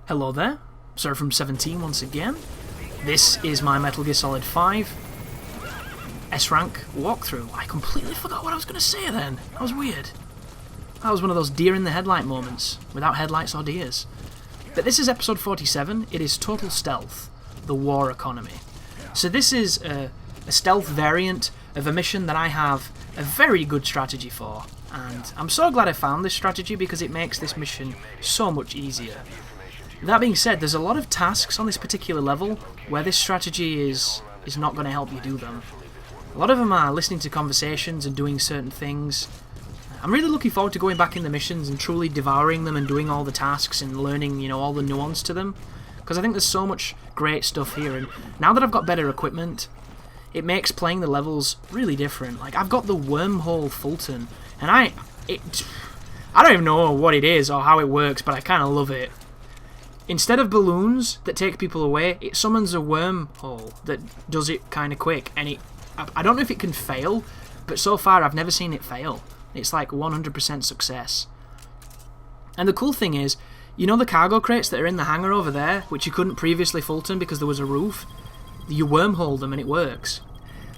Hello there, Sir from 17 once again. This is my Metal Gear Solid 5 S-Rank walkthrough. I completely forgot what I was going to say then. That was weird. That was one of those deer in the headlight moments, without headlights or deers. But this is episode 47, it is Total Stealth, the war economy. So this is a stealth variant of a mission that I have a very good strategy for. And I'm so glad I found this strategy because it makes this mission so much easier. That being said, there's a lot of tasks on this particular level where this strategy is not going to help you do them. A lot of them are listening to conversations and doing certain things. I'm really looking forward to going back in the missions and truly devouring them and doing all the tasks and learning, you know, all the nuance to them. Because I think there's so much great stuff here, and now that I've got better equipment, it makes playing the levels really different. Like, I've got the Wormhole fulton, and I don't even know what it is or how it works, but I kind of love it. Instead of balloons that take people away, it summons a wormhole that does it kind of quick. And I don't know if it can fail, but so far I've never seen it fail. It's like 100% success. And the cool thing is, you know the cargo crates that are in the hangar over there, which you couldn't previously fulton because there was a roof? You wormhole them and it works.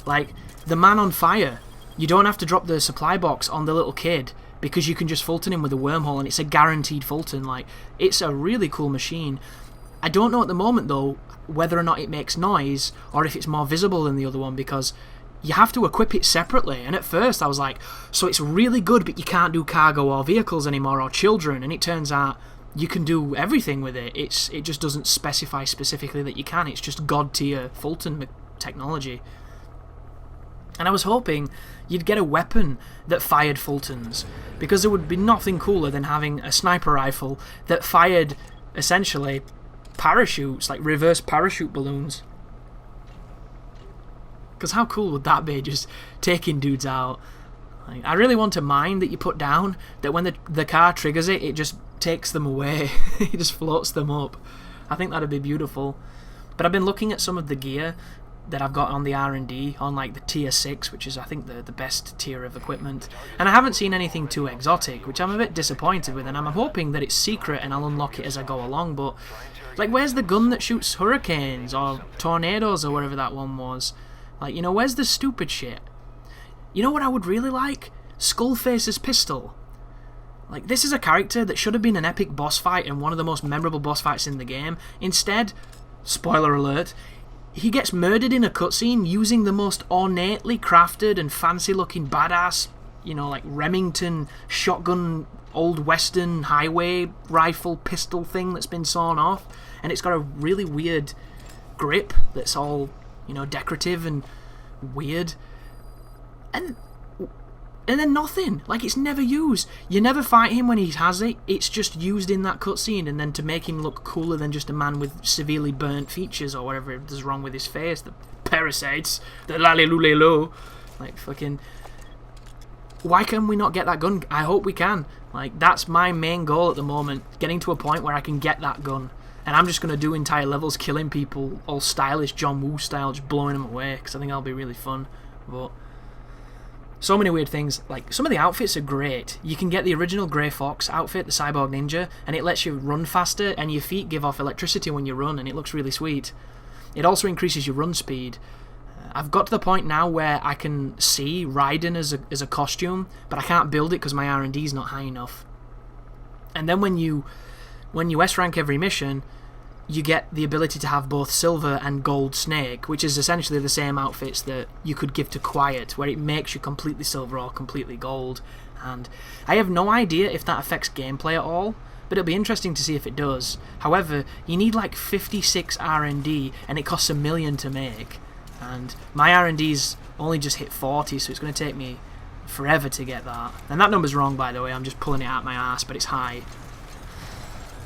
Like, the man on fire, you don't have to drop the supply box on the little kid, because you can just fulton him with a wormhole and it's a guaranteed fulton. Like, it's a really cool machine. I don't know at the moment though whether or not it makes noise or if it's more visible than the other one, because you have to equip it separately. And at first I was like, so it's really good but you can't do cargo or vehicles anymore or children, and it turns out you can do everything with it. It just doesn't specify specifically that you can. It's just god tier fulton technology. And I was hoping you'd get a weapon that fired fultons, because there would be nothing cooler than having a sniper rifle that fired, essentially, parachutes, like reverse parachute balloons. Because how cool would that be, just taking dudes out? Like, I really want a mine that you put down, that when the car triggers it, it just takes them away. It just floats them up. I think that'd be beautiful. But I've been looking at some of the gear that I've got on the R&D, on like the tier 6, which is I think the best tier of equipment, and I haven't seen anything too exotic, which I'm a bit disappointed with, and I'm hoping that it's secret and I'll unlock it as I go along. But like, where's the gun that shoots hurricanes or tornadoes or whatever that one was? Like, you know, where's the stupid shit? You know what I would really like? Skullface's pistol. Like, this is a character that should have been an epic boss fight and one of the most memorable boss fights in the game. Instead, spoiler alert, he gets murdered in a cutscene using the most ornately crafted and fancy-looking badass, you know, like Remington shotgun, old western highway rifle pistol thing that's been sawn off, and it's got a really weird grip that's all, you know, decorative and weird. And then nothing. Like, it's never used. You never fight him when he has it. It's just used in that cutscene, and then to make him look cooler than just a man with severely burnt features or whatever is wrong with his face. The parasites. The lalilulelo. Like, fucking... Why can we not get that gun? I hope we can. Like, that's my main goal at the moment. Getting to a point where I can get that gun. And I'm just going to do entire levels killing people, all stylish John Woo style, just blowing them away, because I think that'll be really fun. But... so many weird things. Like, some of the outfits are great. You can get the original Grey Fox outfit, the Cyborg Ninja, and it lets you run faster, and your feet give off electricity when you run, and it looks really sweet. It also increases your run speed. I've got to the point now where I can see Raiden as a costume, but I can't build it because my R&D is not high enough. And then when you S-rank every mission, you get the ability to have both Silver and Gold Snake, which is essentially the same outfits that you could give to Quiet, where it makes you completely Silver or completely Gold. And I have no idea if that affects gameplay at all, but it'll be interesting to see if it does. However, you need like 56 R&D, and it costs $1 million to make. And my R&D's only just hit 40, so it's going to take me forever to get that. And that number's wrong, by the way, I'm just pulling it out my ass, but it's high.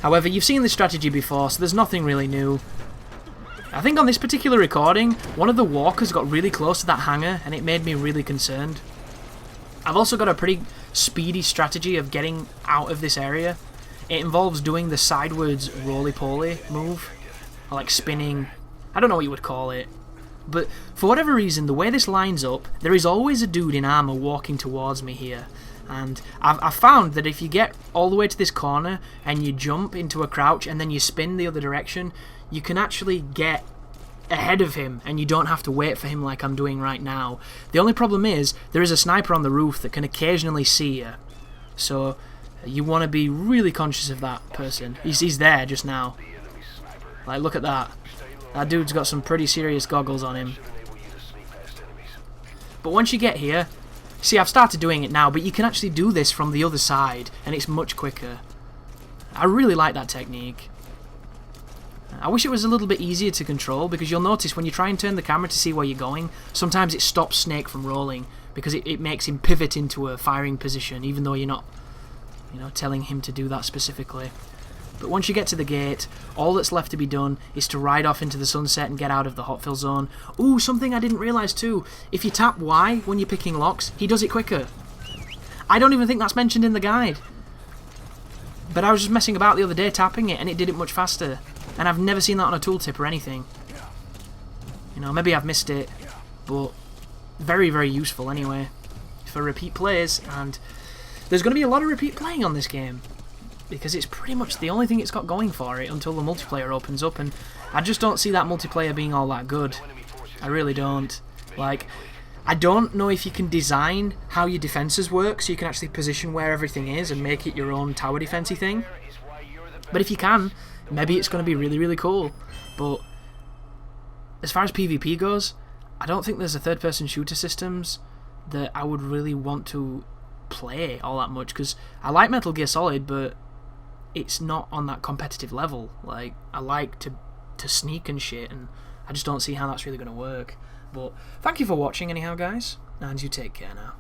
However, you've seen this strategy before, so there's nothing really new. I think on this particular recording, one of the walkers got really close to that hangar, and it made me really concerned. I've also got a pretty speedy strategy of getting out of this area. It involves doing the sidewards roly-poly move, or like spinning, I don't know what you would call it. But for whatever reason, the way this lines up, there is always a dude in armor walking towards me here. And I've found that if you get all the way to this corner and you jump into a crouch and then you spin the other direction, you can actually get ahead of him and you don't have to wait for him like I'm doing right now. The only problem is there is a sniper on the roof that can occasionally see you, so you want to be really conscious of that person. He's there just now. Like, look at that. That dude's got some pretty serious goggles on him. But once you get here, see, I've started doing it now, but you can actually do this from the other side and it's much quicker. I really like that technique. I wish it was a little bit easier to control, because you'll notice when you try and turn the camera to see where you're going, sometimes it stops Snake from rolling because it makes him pivot into a firing position, even though you're not, you know, telling him to do that specifically. But once you get to the gate, all that's left to be done is to ride off into the sunset and get out of the hot fill zone. Ooh, something I didn't realise too. If you tap Y when you're picking locks, he does it quicker. I don't even think that's mentioned in the guide. But I was just messing about the other day tapping it and it did it much faster. And I've never seen that on a tooltip or anything. You know, maybe I've missed it, but very, very useful anyway for repeat plays. And there's going to be a lot of repeat playing on this game, because it's pretty much the only thing it's got going for it until the multiplayer opens up, and I just don't see that multiplayer being all that good. I really don't. Like, I don't know if you can design how your defences work so you can actually position where everything is and make it your own tower defensey thing. But if you can, maybe it's going to be really, really cool. But as far as PvP goes, I don't think there's a third-person shooter systems that I would really want to play all that much, because I like Metal Gear Solid, but it's not on that competitive level. Like, I like to sneak and shit, and I just don't see how that's really going to work. But thank you for watching anyhow, guys, and you take care now.